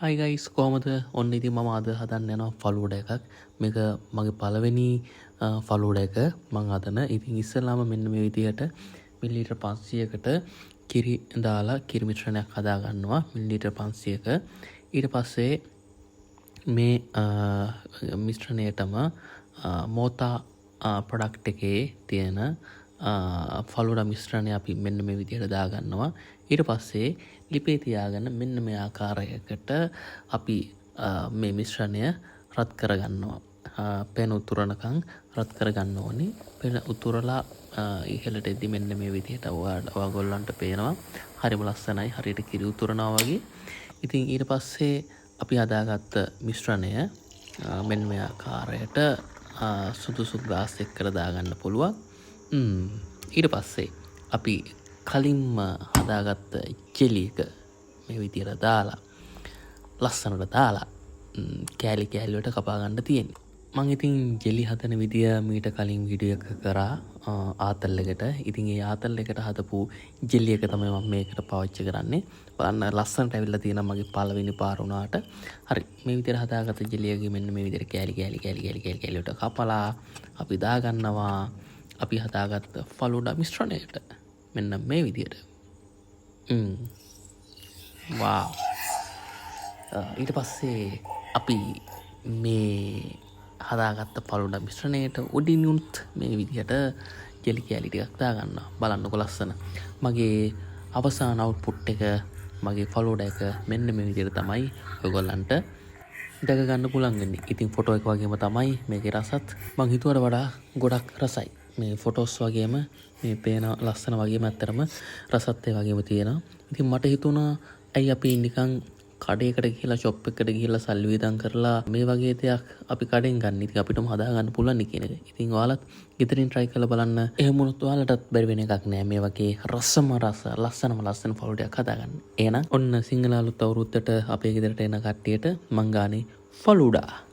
හයි guys කොහමද ඔන්න ඉතින් මම අද හදන්න යනවා ෆලූඩා එකක්. මේක මගේ පළවෙනි ෆලූඩා එක මම හදන. ඉතින් ඉස්සෙල්ලාම මෙන්න මේ විදිහට මිලිලීටර් 500කට කිරි දාලා කිරි මිශ්‍රණයක් හදා ගන්නවා මිලිලීටර් 500ක. ඊට පස්සේ මේ මිශ්‍රණයටම මෝතා ප්‍රොඩක්ට් එකේ තියෙන ෆලූඩා මිශ්‍රණය අපි මෙන්න මේ විදිහට දා ගන්නවා. ඊට පස්සේ ලිපේ තියාගෙන මෙන්න මේ ආකාරයකට අපි මේ මිශ්‍රණය රත් කරගන්නවා. පෙන උතුරනකම් රත් කරගන්න ඕනේ. පෙන උතුරලා ඉහළට එද්දි මෙන්න මේ විදිහට ඔයගොල්ලන්ට පේනවා. හරිම ලස්සනයි. හරියට කිරි උතුරනවා වගේ. ඉතින් ඊට පස්සේ අපි හදාගත්ත මිශ්‍රණය මෙන්න මේ ආකාරයට සුදුසු ග්ලාස් එකකට දාගන්න පුළුවන්. ඊට පස්සේ අපි කලින්ම හදාගත්ත ජෙලි එක මේ විදිහට දාලා ලස්සනට දාලා කෑලි කෑලි වලට කපා ගන්න තියෙන්නේ. මම ඉතින් ජෙලි හදන විදිය මීට කලින් වීඩියෝ එකක කරා ආතල් එකට. ඉතින් ඒ ආතල් එකට හදපු ජෙලි එක තමයි මම මේකට පාවිච්චි කරන්නේ. බලන්න ලස්සනට ඇවිල්ලා තියෙනවා මගේ පළවෙනි පාර වුණාට. හරි මේ විදිහට හදාගත්ත ජෙලි එක මෙන්න මේ විදිහට කෑලි කෑලි වලට කපලා අපි දා ගන්නවා අපි හදාගත්ත ෆලූඩා මිශ්‍රණයට. මෙන්න මේ විදිහට. වාව්. ඊට පස්සේ අපි මේ හදාගත්ත ෆලූඩා මිශ්‍රණයට උඩිනුත් මේ විදිහට ජෙලි කෑලි ටිකක් දාගන්නවා. බලන්නකො ලස්සන. මගේ අවසාන අවුට්පුට් එක මගේ ෆලූඩා එක මෙන්න මේ විදිහට තමයි ඔයගොල්ලන්ට දැක ගන්න පුළුවන් වෙන්නේ. ඉතින් ෆොටෝ එක වගේම තමයි මේකේ රසත් මං හිතුවට වඩා ගොඩක් රසයි. මේ ෆොටෝස් වගේම මේ පේන ලස්සන වගේම ඇත්තරම රසත් ඒ වගේම තියෙනවා. ඉතින් මට හිතුණා ඇයි අපි නිකන් කඩේකට ගිහලා ෂොප් එකකට ගිහලා සල්ලි වියදම් කරලා මේ වගේ දෙයක් අපි කඩෙන් ගන්න. ඉතින් අපිටම හදා ගන්න පුළුවන් නේ කියන එක. ඉතින් ඔයාලත් ගෙදරින් try කරලා බලන්න. එහෙම වුණොත් ඔයාලටත් බැරි වෙන එකක් නෑ මේ වගේ ලස්සන ෆලූඩාවක් හදා ගන්න. එහෙනම් ඔන්න සිංහල අලුත් අවුරුද්දට අපේ ගෙදරට එන කට්ටියට මං ගානේ ෆලූඩා